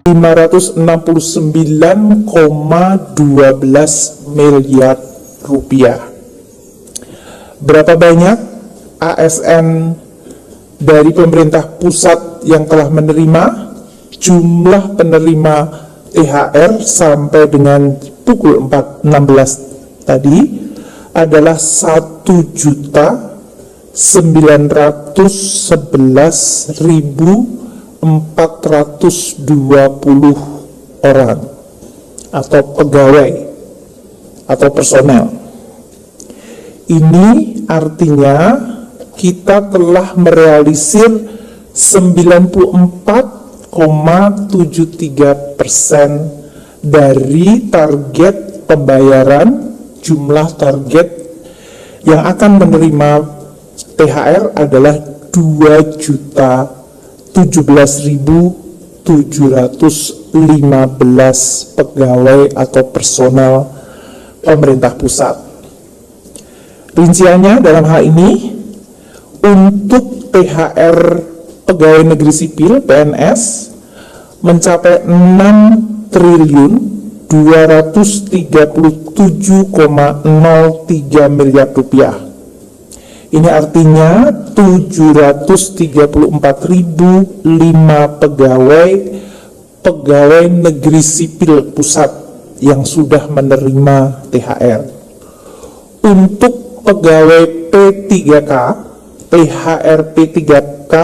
569,12 miliar rupiah. Berapa banyak ASN dari pemerintah pusat yang telah menerima? Jumlah penerima THR sampai dengan pukul 4.16 tadi adalah 1.911.420 orang atau pegawai atau personel. Ini artinya kita telah merealisir 94,73% dari target pembayaran, jumlah target yang akan menerima THR adalah 2.017.715 pegawai atau personel pemerintah pusat. Rinciannya dalam hal ini, untuk THR pegawai negeri sipil PNS mencapai 6.237,03 miliar rupiah. Ini artinya 734.005 pegawai negeri sipil pusat yang sudah menerima THR. Untuk pegawai P3K, THR P3K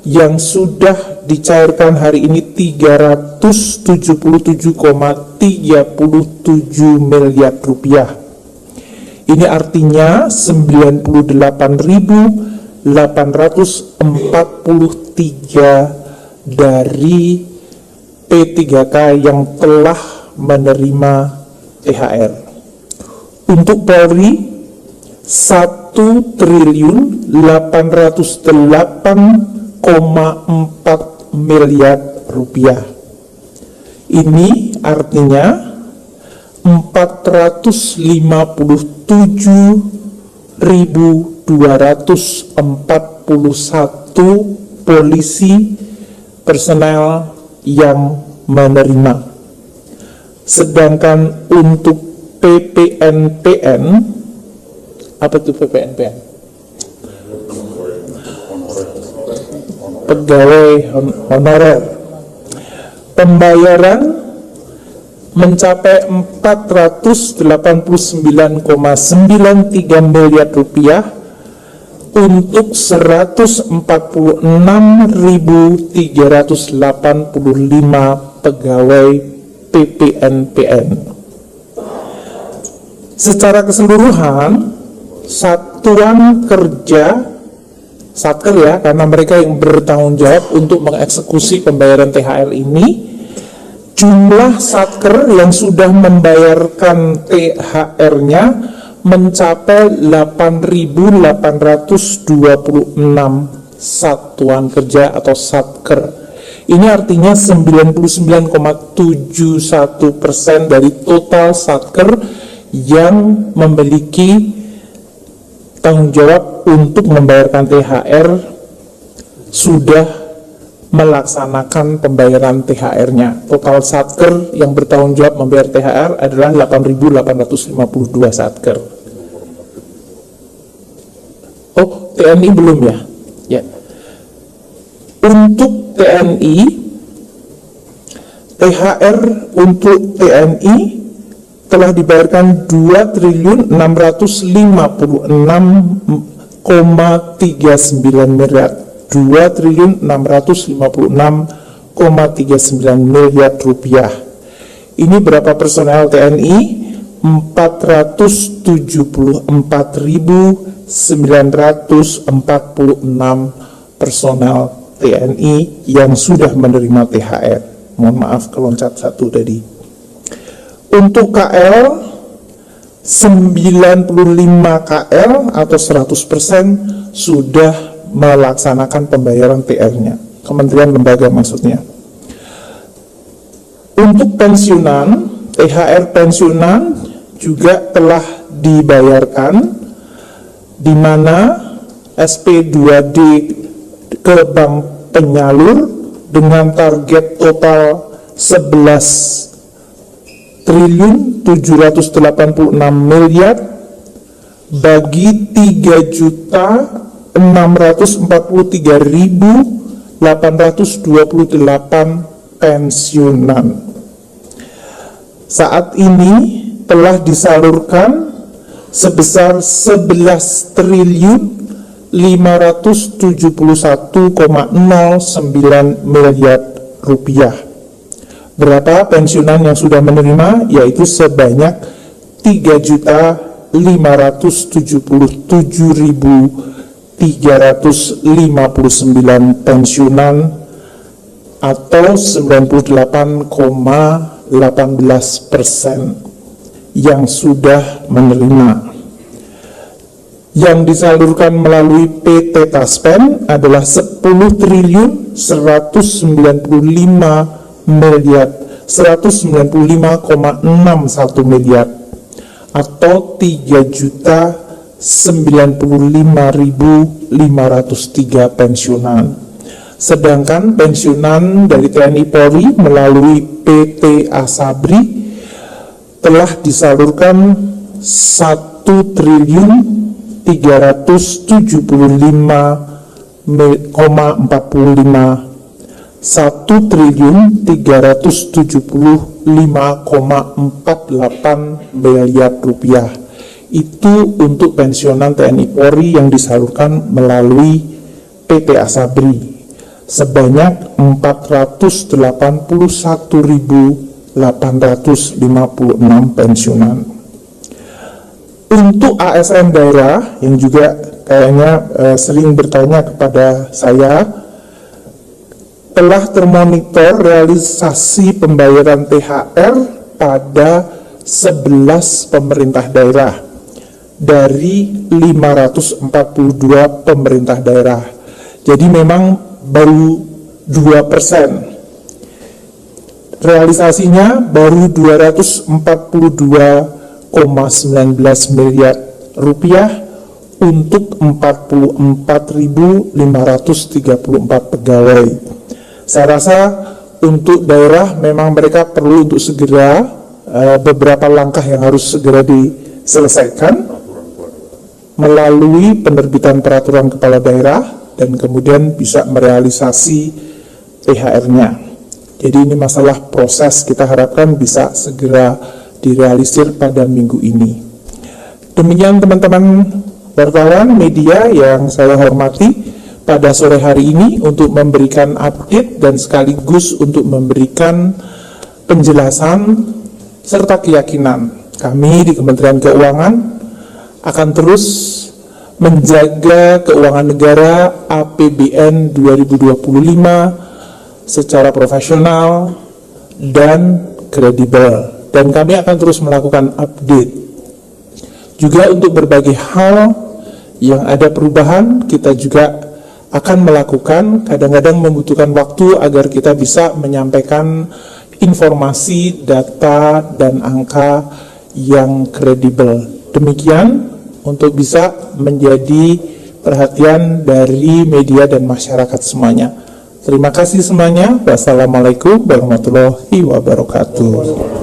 yang sudah dicairkan hari ini 377,37 miliar rupiah. Ini artinya 98.843 dari P3K yang telah menerima THR. Untuk Polri 1.808,4 miliar rupiah. Ini artinya 457.241 polisi personel yang menerima. Sedangkan untuk PPNPN, apa itu PPNPN? Pegawai honorer. Pembayaran mencapai 489,93 miliar rupiah untuk 146.385 pegawai PPNPN. Secara keseluruhan, satuan kerja Satker ya, karena mereka yang bertanggung jawab untuk mengeksekusi pembayaran THR ini, jumlah Satker yang sudah membayarkan THR-nya mencapai 8.826 satuan kerja atau Satker. Ini artinya 99,71% dari total Satker yang memiliki tanggung jawab untuk membayarkan THR sudah melaksanakan pembayaran THR-nya. Total Satker yang bertanggung jawab membayar THR adalah 8.852 Satker. Oh, TNI belum ya? Ya. Untuk TNI, THR untuk TNI telah dibayarkan 2.656,39 miliar. 2.656,39 miliar rupiah. Ini berapa personel TNI? 474.946 personel TNI yang sudah menerima THR. Mohon maaf keloncat satu tadi. Untuk KL 95 KL atau 100% sudah melaksanakan pembayaran THR-nya. Kementerian lembaga maksudnya. Untuk pensiunan, THR pensiunan juga telah dibayarkan, di mana SP2D ke bank penyalur dengan target total 11.786.000.000 bagi 3.643.828 pensiunan. Saat ini telah disalurkan sebesar 11.571,09 miliar rupiah. Berapa pensiunan yang sudah menerima? Yaitu sebanyak 3.577.359 pensiunan atau 98,18% yang sudah menerima. Yang disalurkan melalui PT Taspen adalah 10.195.195,61 miliar atau 3.095.503 pensiunan. Sedangkan pensiunan dari TNI Polri melalui PT Asabri telah disalurkan 1.375,48 miliar rupiah. Itu untuk pensiunan TNI Polri yang disalurkan melalui PT Asabri sebanyak 481.856 pensiunan. Untuk ASN daerah yang juga kayaknya sering bertanya kepada saya, telah termonitor realisasi pembayaran THR pada 11 pemerintah daerah dari 542 pemerintah daerah. Jadi memang baru 2%. Realisasinya baru 242,19 miliar rupiah untuk 44.534 pegawai. Saya rasa untuk daerah memang mereka perlu untuk segera beberapa langkah yang harus segera diselesaikan melalui penerbitan peraturan kepala daerah dan kemudian bisa merealisasi THR-nya. Jadi ini masalah proses, kita harapkan bisa segera direalisir pada minggu ini. Demikian teman-teman wartawan media yang saya hormati pada sore hari ini untuk memberikan update dan sekaligus untuk memberikan penjelasan serta keyakinan kami di Kementerian Keuangan akan terus menjaga keuangan negara APBN 2025 secara profesional dan kredibel, dan kami akan terus melakukan update juga untuk berbagai hal yang ada perubahan. Kita juga akan melakukan, kadang-kadang membutuhkan waktu agar kita bisa menyampaikan informasi, data, dan angka yang kredibel. Demikian untuk bisa menjadi perhatian dari media dan masyarakat semuanya. Terima kasih semuanya. Wassalamualaikum warahmatullahi wabarakatuh.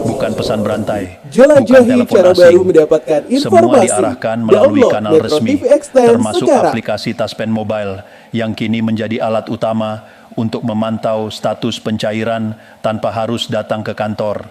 Bukan pesan berantai, jelajahi cara baru mendapatkan informasi. Semua diarahkan melalui kanal resmi, termasuk aplikasi Taspen Mobile yang kini menjadi alat utama untuk memantau status pencairan tanpa harus datang ke kantor.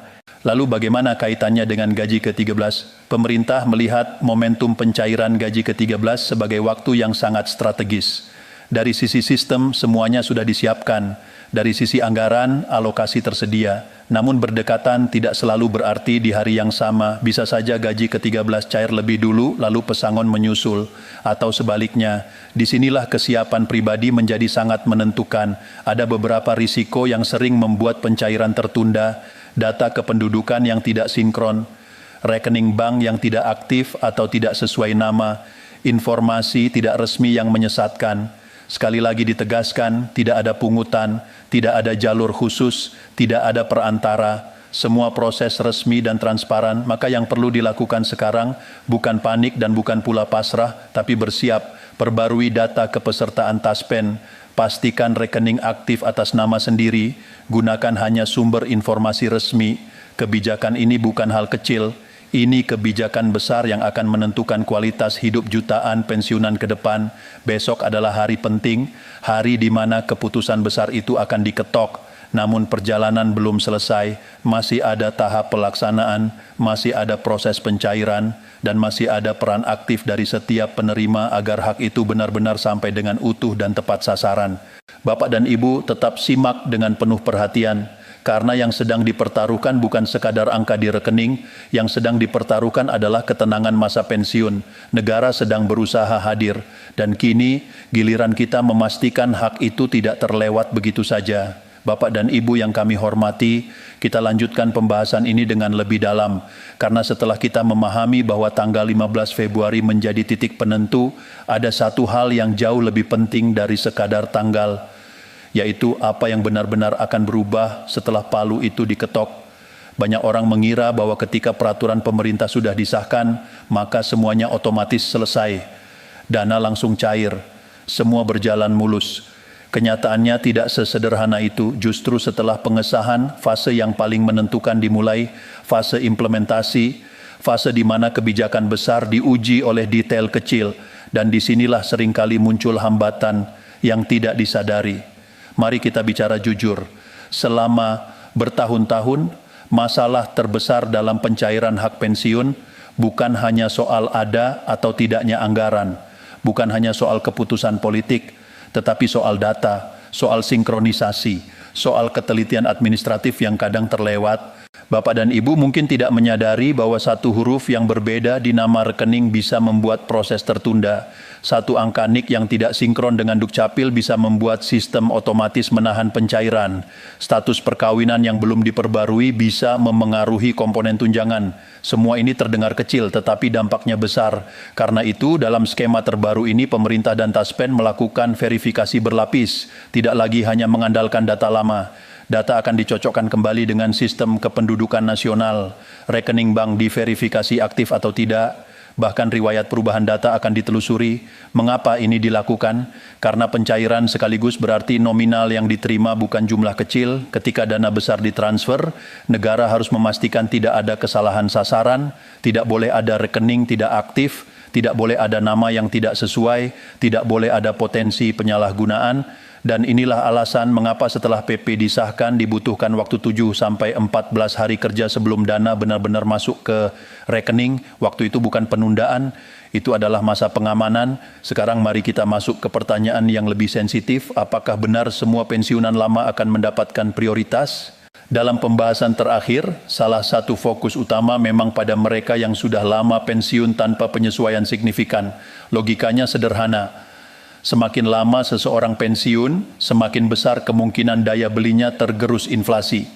Lalu bagaimana kaitannya dengan gaji ke-13? Pemerintah melihat momentum pencairan gaji ke-13 sebagai waktu yang sangat strategis. Dari sisi sistem, semuanya sudah disiapkan. Dari sisi anggaran, alokasi tersedia. Namun berdekatan tidak selalu berarti di hari yang sama. Bisa saja gaji ke-13 cair lebih dulu, lalu pesangon menyusul. Atau sebaliknya, disinilah kesiapan pribadi menjadi sangat menentukan. Ada beberapa risiko yang sering membuat pencairan tertunda, data kependudukan yang tidak sinkron, rekening bank yang tidak aktif atau tidak sesuai nama, informasi tidak resmi yang menyesatkan. Sekali lagi ditegaskan, tidak ada pungutan, tidak ada jalur khusus, tidak ada perantara. semua proses resmi dan transparan, maka yang perlu dilakukan sekarang bukan panik dan bukan pula pasrah, tapi bersiap, perbarui data kepesertaan Taspen, pastikan rekening aktif atas nama sendiri, gunakan hanya sumber informasi resmi. Kebijakan ini bukan hal kecil, ini kebijakan besar yang akan menentukan kualitas hidup jutaan pensiunan ke depan. Besok adalah hari penting, hari di mana keputusan besar itu akan diketok. Namun perjalanan belum selesai, masih ada tahap pelaksanaan, masih ada proses pencairan, dan masih ada peran aktif dari setiap penerima agar hak itu benar-benar sampai dengan utuh dan tepat sasaran. Bapak dan Ibu tetap simak dengan penuh perhatian, karena yang sedang dipertaruhkan bukan sekadar angka di rekening, yang sedang dipertaruhkan adalah ketenangan masa pensiun. Negara sedang berusaha hadir, dan kini giliran kita memastikan hak itu tidak terlewat begitu saja. Bapak dan Ibu yang kami hormati, kita lanjutkan pembahasan ini dengan lebih dalam, karena setelah kita memahami bahwa tanggal 15 Februari menjadi titik penentu, ada satu hal yang jauh lebih penting dari sekadar tanggal, yaitu apa yang benar-benar akan berubah setelah palu itu diketok. Banyak orang mengira bahwa ketika peraturan pemerintah sudah disahkan, maka semuanya otomatis selesai. Dana langsung cair, semua berjalan mulus. Kenyataannya tidak sesederhana itu. Justru setelah pengesahan, fase yang paling menentukan dimulai, fase implementasi, fase di mana kebijakan besar diuji oleh detail kecil, dan disinilah seringkali muncul hambatan yang tidak disadari. Mari kita bicara jujur, selama bertahun-tahun, masalah terbesar dalam pencairan hak pensiun bukan hanya soal ada atau tidaknya anggaran, bukan hanya soal keputusan politik, tetapi soal data, soal sinkronisasi, soal ketelitian administratif yang kadang terlewat. Bapak dan Ibu mungkin tidak menyadari bahwa satu huruf yang berbeda di nama rekening bisa membuat proses tertunda. Satu angka NIK yang tidak sinkron dengan Dukcapil bisa membuat sistem otomatis menahan pencairan. Status perkawinan yang belum diperbarui bisa memengaruhi komponen tunjangan. Semua ini terdengar kecil tetapi dampaknya besar. Karena itu dalam skema terbaru ini pemerintah dan Taspen melakukan verifikasi berlapis. Tidak lagi hanya mengandalkan data lama. Data akan dicocokkan kembali dengan sistem kependudukan nasional. Rekening bank diverifikasi aktif atau tidak. Bahkan riwayat perubahan data akan ditelusuri. Mengapa ini dilakukan? Karena pencairan sekaligus berarti nominal yang diterima bukan jumlah kecil. Ketika dana besar ditransfer, negara harus memastikan tidak ada kesalahan sasaran, tidak boleh ada rekening tidak aktif, tidak boleh ada nama yang tidak sesuai, tidak boleh ada potensi penyalahgunaan. Dan inilah alasan mengapa setelah PP disahkan dibutuhkan waktu 7 sampai 14 hari kerja sebelum dana benar-benar masuk ke rekening. Waktu itu bukan penundaan, itu adalah masa pengamanan. Sekarang mari kita masuk ke pertanyaan yang lebih sensitif. Apakah benar semua pensiunan lama akan mendapatkan prioritas? Dalam pembahasan terakhir, salah satu fokus utama memang pada mereka yang sudah lama pensiun tanpa penyesuaian signifikan. Logikanya sederhana. Semakin lama seseorang pensiun, semakin besar kemungkinan daya belinya tergerus inflasi.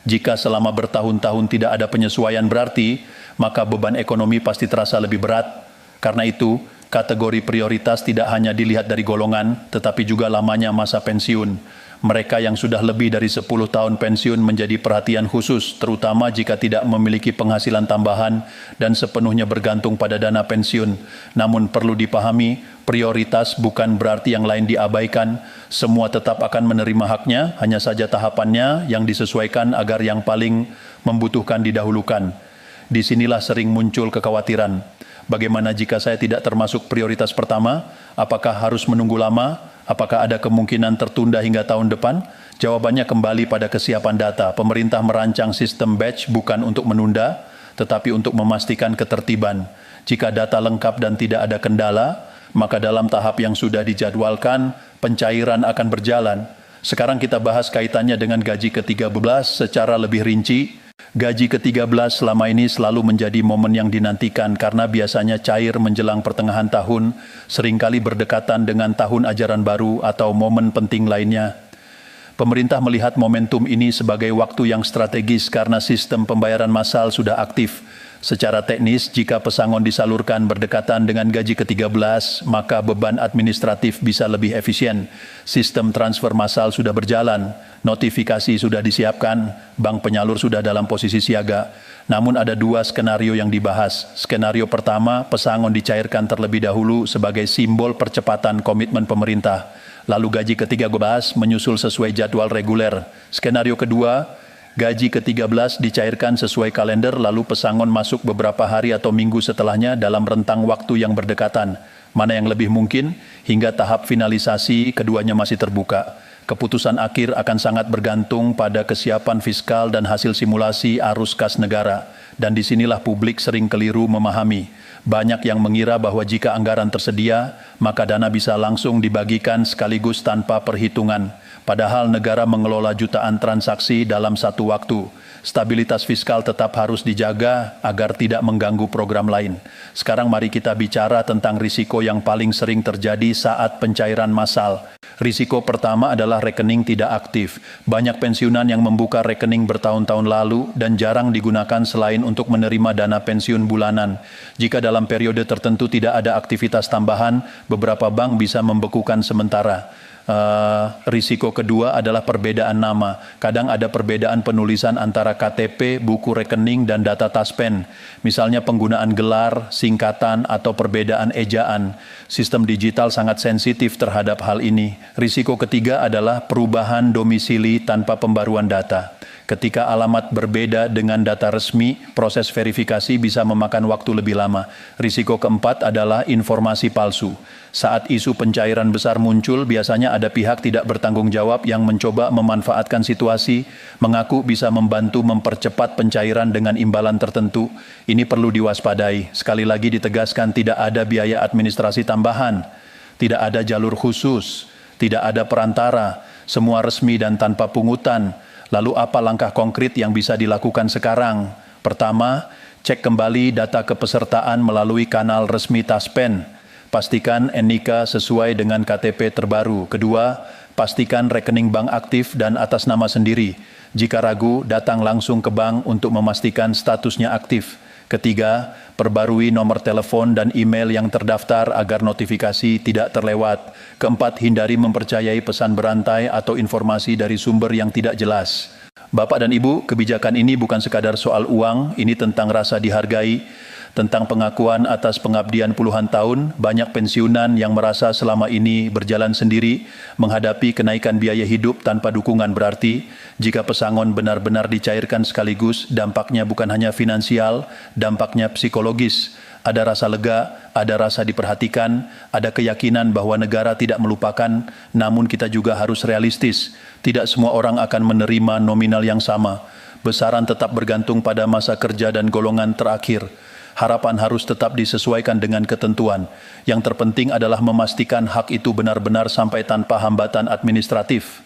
Jika selama bertahun-tahun tidak ada penyesuaian berarti, maka beban ekonomi pasti terasa lebih berat. Karena itu, kategori prioritas tidak hanya dilihat dari golongan, tetapi juga lamanya masa pensiun. Mereka yang sudah lebih dari 10 tahun pensiun menjadi perhatian khusus, terutama jika tidak memiliki penghasilan tambahan dan sepenuhnya bergantung pada dana pensiun. Namun perlu dipahami, prioritas bukan berarti yang lain diabaikan. Semua tetap akan menerima haknya, hanya saja tahapannya yang disesuaikan agar yang paling membutuhkan didahulukan. Disinilah sering muncul kekhawatiran. Bagaimana jika saya tidak termasuk prioritas pertama? Apakah harus menunggu lama? Apakah ada kemungkinan tertunda hingga tahun depan? Jawabannya kembali pada kesiapan data. Pemerintah merancang sistem batch bukan untuk menunda, tetapi untuk memastikan ketertiban. Jika data lengkap dan tidak ada kendala, maka dalam tahap yang sudah dijadwalkan, pencairan akan berjalan. Sekarang kita bahas kaitannya dengan gaji ke-13 secara lebih rinci. Gaji ke-13 selama ini selalu menjadi momen yang dinantikan karena biasanya cair menjelang pertengahan tahun, seringkali berdekatan dengan tahun ajaran baru atau momen penting lainnya. Pemerintah melihat momentum ini sebagai waktu yang strategis karena sistem pembayaran massal sudah aktif. Secara teknis, jika pesangon disalurkan berdekatan dengan gaji ke-13, maka beban administratif bisa lebih efisien. Sistem transfer massal sudah berjalan, notifikasi sudah disiapkan, bank penyalur sudah dalam posisi siaga. Namun ada dua skenario yang dibahas. Skenario pertama, pesangon dicairkan terlebih dahulu sebagai simbol percepatan komitmen pemerintah. Lalu gaji ke-13 menyusul sesuai jadwal reguler. Skenario kedua, gaji ke-13 dicairkan sesuai kalender lalu pesangon masuk beberapa hari atau minggu setelahnya dalam rentang waktu yang berdekatan. Mana yang lebih mungkin? Hingga tahap finalisasi keduanya masih terbuka. Keputusan akhir akan sangat bergantung pada kesiapan fiskal dan hasil simulasi arus kas negara. Dan disinilah publik sering keliru memahami. Banyak yang mengira bahwa jika anggaran tersedia, maka dana bisa langsung dibagikan sekaligus tanpa perhitungan. Padahal negara mengelola jutaan transaksi dalam satu waktu. Stabilitas fiskal tetap harus dijaga agar tidak mengganggu program lain. Sekarang mari kita bicara tentang risiko yang paling sering terjadi saat pencairan massal. Risiko pertama adalah rekening tidak aktif. Banyak pensiunan yang membuka rekening bertahun-tahun lalu dan jarang digunakan selain untuk menerima dana pensiun bulanan. Jika dalam periode tertentu tidak ada aktivitas tambahan, beberapa bank bisa membekukan sementara. Risiko kedua adalah perbedaan nama. Kadang ada perbedaan penulisan antara KTP, buku rekening, dan data taspen. Misalnya penggunaan gelar, singkatan, atau perbedaan ejaan. Sistem digital sangat sensitif terhadap hal ini. Risiko ketiga adalah perubahan domisili tanpa pembaruan data. Ketika alamat berbeda dengan data resmi, proses verifikasi bisa memakan waktu lebih lama. Risiko keempat adalah informasi palsu. Saat isu pencairan besar muncul, biasanya ada pihak tidak bertanggung jawab yang mencoba memanfaatkan situasi, mengaku bisa membantu mempercepat pencairan dengan imbalan tertentu. Ini perlu diwaspadai. Sekali lagi ditegaskan, tidak ada biaya administrasi tambahan, tidak ada jalur khusus, tidak ada perantara, semua resmi dan tanpa pungutan. Lalu apa langkah konkret yang bisa dilakukan sekarang? Pertama, cek kembali data kepesertaan melalui kanal resmi Taspen. Pastikan NIK sesuai dengan KTP terbaru. Kedua, pastikan rekening bank aktif dan atas nama sendiri. Jika ragu, datang langsung ke bank untuk memastikan statusnya aktif. Ketiga, perbarui nomor telepon dan email yang terdaftar agar notifikasi tidak terlewat. Keempat, hindari mempercayai pesan berantai atau informasi dari sumber yang tidak jelas. Bapak dan Ibu, kebijakan ini bukan sekadar soal uang, ini tentang rasa dihargai, tentang pengakuan atas pengabdian puluhan tahun. Banyak pensiunan yang merasa selama ini berjalan sendiri, menghadapi kenaikan biaya hidup tanpa dukungan. Berarti, jika pesangon benar-benar dicairkan sekaligus, dampaknya bukan hanya finansial, dampaknya psikologis. Ada rasa lega, ada rasa diperhatikan, ada keyakinan bahwa negara tidak melupakan, namun kita juga harus realistis. Tidak semua orang akan menerima nominal yang sama. Besaran tetap bergantung pada masa kerja dan golongan terakhir. Harapan harus tetap disesuaikan dengan ketentuan. Yang terpenting adalah memastikan hak itu benar-benar sampai tanpa hambatan administratif.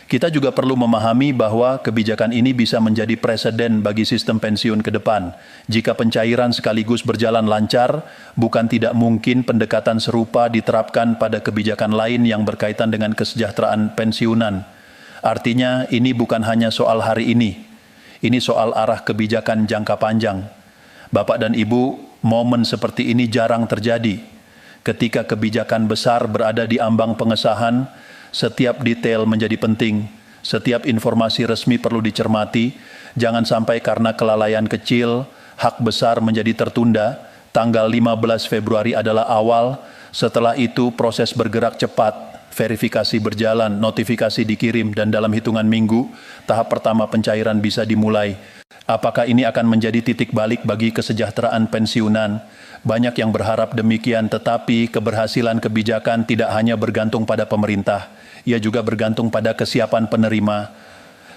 Kita juga perlu memahami bahwa kebijakan ini bisa menjadi preseden bagi sistem pensiun ke depan. Jika pencairan sekaligus berjalan lancar, bukan tidak mungkin pendekatan serupa diterapkan pada kebijakan lain yang berkaitan dengan kesejahteraan pensiunan. Artinya, ini bukan hanya soal hari ini. Ini soal arah kebijakan jangka panjang. Bapak dan Ibu, momen seperti ini jarang terjadi. Ketika kebijakan besar berada di ambang pengesahan, setiap detail menjadi penting, setiap informasi resmi perlu dicermati. Jangan sampai karena kelalaian kecil, hak besar menjadi tertunda. Tanggal 15 Februari adalah awal, setelah itu proses bergerak cepat. Verifikasi berjalan, notifikasi dikirim, dan dalam hitungan minggu, tahap pertama pencairan bisa dimulai. Apakah ini akan menjadi titik balik bagi kesejahteraan pensiunan? Banyak yang berharap demikian, tetapi keberhasilan kebijakan tidak hanya bergantung pada pemerintah, ia juga bergantung pada kesiapan penerima.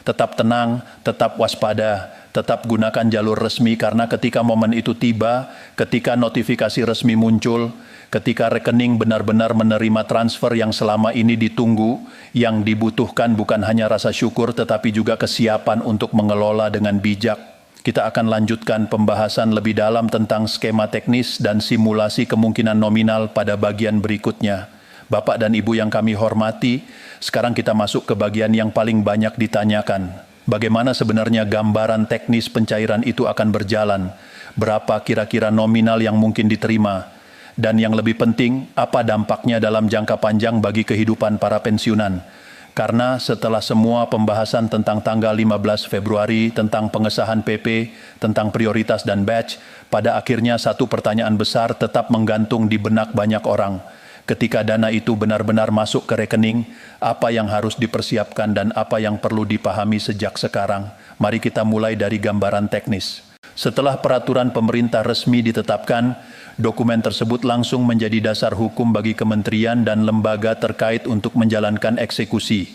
Tetap tenang, tetap waspada, tetap gunakan jalur resmi karena ketika momen itu tiba, ketika notifikasi resmi muncul, ketika rekening benar-benar menerima transfer yang selama ini ditunggu, yang dibutuhkan bukan hanya rasa syukur tetapi juga kesiapan untuk mengelola dengan bijak. Kita akan lanjutkan pembahasan lebih dalam tentang skema teknis dan simulasi kemungkinan nominal pada bagian berikutnya. Bapak dan Ibu yang kami hormati, sekarang kita masuk ke bagian yang paling banyak ditanyakan. Bagaimana sebenarnya gambaran teknis pencairan itu akan berjalan? Berapa kira-kira nominal yang mungkin diterima? Dan yang lebih penting, apa dampaknya dalam jangka panjang bagi kehidupan para pensiunan? Karena setelah semua pembahasan tentang tanggal 15 Februari, tentang pengesahan PP, tentang prioritas dan batch, pada akhirnya satu pertanyaan besar tetap menggantung di benak banyak orang. Ketika dana itu benar-benar masuk ke rekening, apa yang harus dipersiapkan dan apa yang perlu dipahami sejak sekarang? Mari kita mulai dari gambaran teknis. Setelah peraturan pemerintah resmi ditetapkan, dokumen tersebut langsung menjadi dasar hukum bagi kementerian dan lembaga terkait untuk menjalankan eksekusi.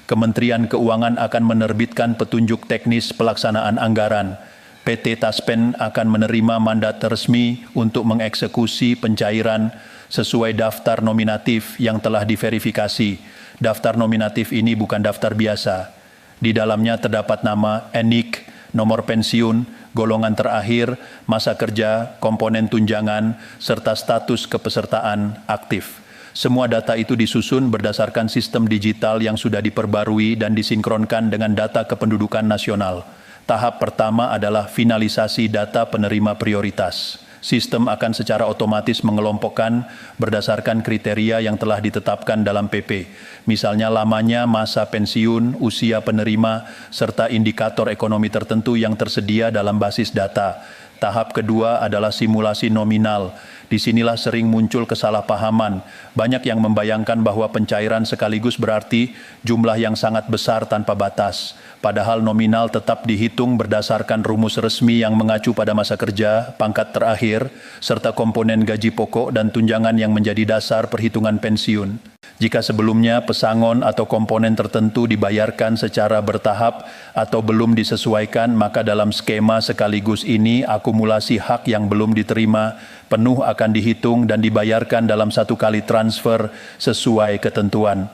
Kementerian Keuangan akan menerbitkan petunjuk teknis pelaksanaan anggaran. PT Taspen akan menerima mandat resmi untuk mengeksekusi pencairan sesuai daftar nominatif yang telah diverifikasi. Daftar nominatif ini bukan daftar biasa. Di dalamnya terdapat nama, NIK, nomor pensiun, golongan terakhir, masa kerja, komponen tunjangan, serta status kepesertaan aktif. Semua data itu disusun berdasarkan sistem digital yang sudah diperbarui dan disinkronkan dengan data kependudukan nasional. Tahap pertama adalah finalisasi data penerima prioritas. Sistem akan secara otomatis mengelompokkan berdasarkan kriteria yang telah ditetapkan dalam PP. Misalnya lamanya masa pensiun, usia penerima, serta indikator ekonomi tertentu yang tersedia dalam basis data. Tahap kedua adalah simulasi nominal. Disinilah sering muncul kesalahpahaman. Banyak yang membayangkan bahwa pencairan sekaligus berarti jumlah yang sangat besar tanpa batas. Padahal nominal tetap dihitung berdasarkan rumus resmi yang mengacu pada masa kerja, pangkat terakhir, serta komponen gaji pokok dan tunjangan yang menjadi dasar perhitungan pensiun. Jika sebelumnya pesangon atau komponen tertentu dibayarkan secara bertahap atau belum disesuaikan, maka dalam skema sekaligus ini akumulasi hak yang belum diterima penuh akan dihitung dan dibayarkan dalam satu kali transfer sesuai ketentuan.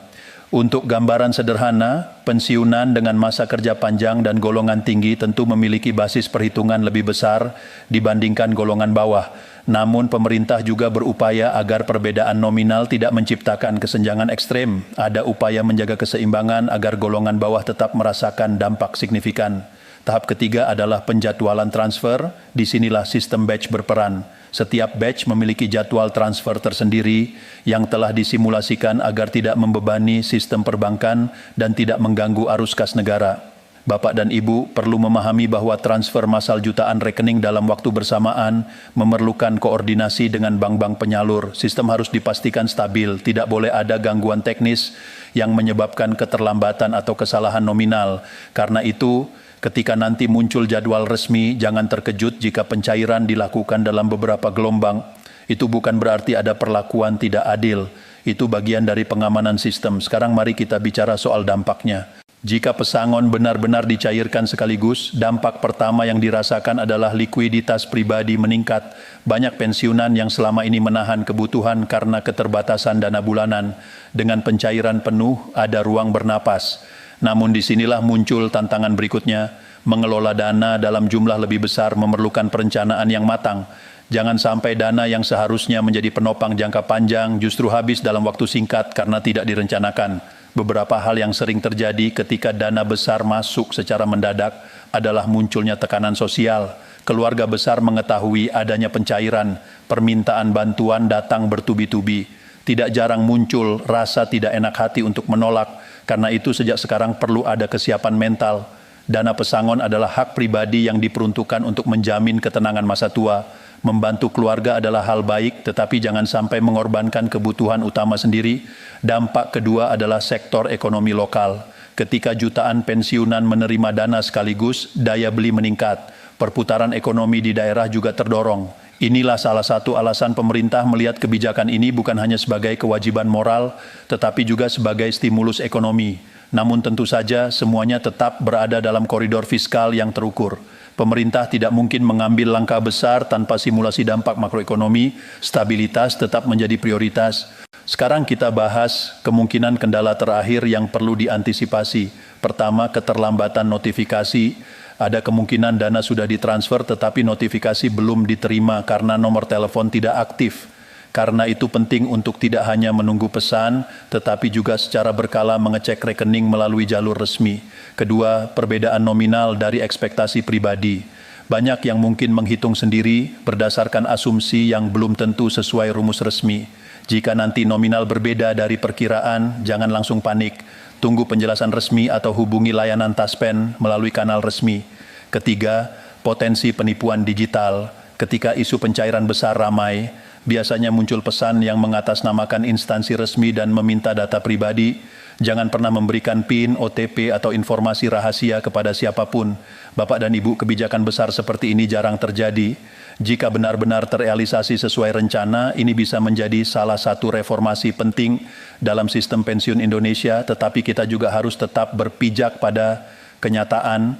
Untuk gambaran sederhana, pensiunan dengan masa kerja panjang dan golongan tinggi tentu memiliki basis perhitungan lebih besar dibandingkan golongan bawah. Namun pemerintah juga berupaya agar perbedaan nominal tidak menciptakan kesenjangan ekstrem. Ada upaya menjaga keseimbangan agar golongan bawah tetap merasakan dampak signifikan. Tahap ketiga adalah penjadwalan transfer. Disinilah sistem batch berperan. Setiap batch memiliki jadwal transfer tersendiri yang telah disimulasikan agar tidak membebani sistem perbankan dan tidak mengganggu arus kas negara. Bapak dan Ibu perlu memahami bahwa transfer massal jutaan rekening dalam waktu bersamaan memerlukan koordinasi dengan bank-bank penyalur. Sistem harus dipastikan stabil, tidak boleh ada gangguan teknis yang menyebabkan keterlambatan atau kesalahan nominal. Karena itu, ketika nanti muncul jadwal resmi, jangan terkejut jika pencairan dilakukan dalam beberapa gelombang. Itu bukan berarti ada perlakuan tidak adil. Itu bagian dari pengamanan sistem. Sekarang mari kita bicara soal dampaknya. Jika pesangon benar-benar dicairkan sekaligus, dampak pertama yang dirasakan adalah likuiditas pribadi meningkat. Banyak pensiunan yang selama ini menahan kebutuhan karena keterbatasan dana bulanan. Dengan pencairan penuh, ada ruang bernapas. Namun disinilah muncul tantangan berikutnya. Mengelola dana dalam jumlah lebih besar memerlukan perencanaan yang matang. Jangan sampai dana yang seharusnya menjadi penopang jangka panjang justru habis dalam waktu singkat karena tidak direncanakan. Beberapa hal yang sering terjadi ketika dana besar masuk secara mendadak adalah munculnya tekanan sosial. Keluarga besar mengetahui adanya pencairan, permintaan bantuan datang bertubi-tubi. Tidak jarang muncul rasa tidak enak hati untuk menolak. Karena itu sejak sekarang perlu ada kesiapan mental. Dana pesangon adalah hak pribadi yang diperuntukkan untuk menjamin ketenangan masa tua. Membantu keluarga adalah hal baik, tetapi jangan sampai mengorbankan kebutuhan utama sendiri. Dampak kedua adalah sektor ekonomi lokal. Ketika jutaan pensiunan menerima dana sekaligus, daya beli meningkat. Perputaran ekonomi di daerah juga terdorong. Inilah salah satu alasan pemerintah melihat kebijakan ini bukan hanya sebagai kewajiban moral, tetapi juga sebagai stimulus ekonomi. Namun tentu saja semuanya tetap berada dalam koridor fiskal yang terukur. Pemerintah tidak mungkin mengambil langkah besar tanpa simulasi dampak makroekonomi, stabilitas tetap menjadi prioritas. Sekarang kita bahas kemungkinan kendala terakhir yang perlu diantisipasi. Pertama, keterlambatan notifikasi. Ada kemungkinan dana sudah ditransfer tetapi notifikasi belum diterima karena nomor telepon tidak aktif. Karena itu penting untuk tidak hanya menunggu pesan, tetapi juga secara berkala mengecek rekening melalui jalur resmi. Kedua, perbedaan nominal dari ekspektasi pribadi. Banyak yang mungkin menghitung sendiri berdasarkan asumsi yang belum tentu sesuai rumus resmi. Jika nanti nominal berbeda dari perkiraan, jangan langsung panik. Tunggu penjelasan resmi atau hubungi layanan Taspen melalui kanal resmi. Ketiga, potensi penipuan digital. Ketika isu pencairan besar ramai, biasanya muncul pesan yang mengatasnamakan instansi resmi dan meminta data pribadi. Jangan pernah memberikan PIN, OTP, atau informasi rahasia kepada siapapun. Bapak dan Ibu, kebijakan besar seperti ini jarang terjadi. Jika benar-benar terrealisasi sesuai rencana, ini bisa menjadi salah satu reformasi penting dalam sistem pensiun Indonesia, tetapi kita juga harus tetap berpijak pada kenyataan.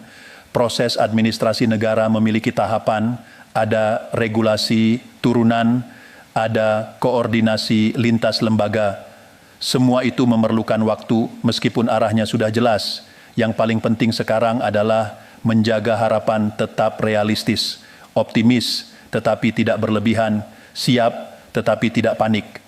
Proses administrasi negara memiliki tahapan, ada regulasi turunan, ada koordinasi lintas lembaga. Semua itu memerlukan waktu, meskipun arahnya sudah jelas. Yang paling penting sekarang adalah menjaga harapan tetap realistis, optimis tetapi tidak berlebihan, siap tetapi tidak panik.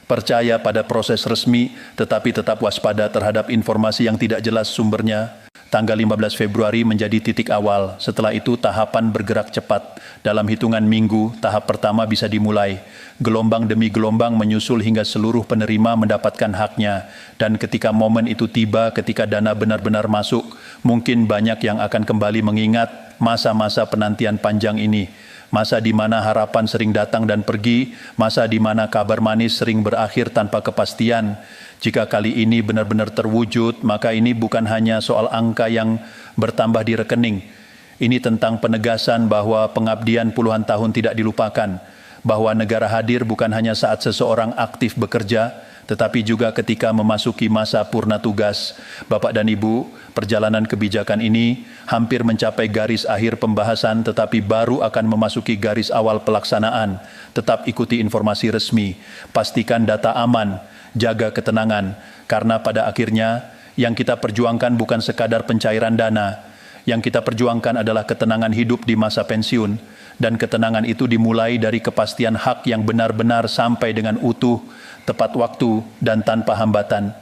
Percaya pada proses resmi tetapi tetap waspada terhadap informasi yang tidak jelas sumbernya. Tanggal 15 Februari menjadi titik awal. Setelah itu tahapan bergerak cepat. Dalam hitungan minggu, tahap pertama bisa dimulai. Gelombang demi gelombang menyusul hingga seluruh penerima mendapatkan haknya. Dan ketika momen itu tiba, ketika dana benar-benar masuk, mungkin banyak yang akan kembali mengingat masa-masa penantian panjang ini. Masa di mana harapan sering datang dan pergi, masa di mana kabar manis sering berakhir tanpa kepastian. Jika kali ini benar-benar terwujud, maka ini bukan hanya soal angka yang bertambah di rekening. Ini tentang penegasan bahwa pengabdian puluhan tahun tidak dilupakan, bahwa negara hadir bukan hanya saat seseorang aktif bekerja, tetapi juga ketika memasuki masa purna tugas. Bapak dan Ibu, perjalanan kebijakan ini hampir mencapai garis akhir pembahasan, tetapi baru akan memasuki garis awal pelaksanaan. Tetap ikuti informasi resmi, pastikan data aman, jaga ketenangan, karena pada akhirnya yang kita perjuangkan bukan sekadar pencairan dana. Yang kita perjuangkan adalah ketenangan hidup di masa pensiun, dan ketenangan itu dimulai dari kepastian hak yang benar-benar sampai dengan utuh, tepat waktu, dan tanpa hambatan.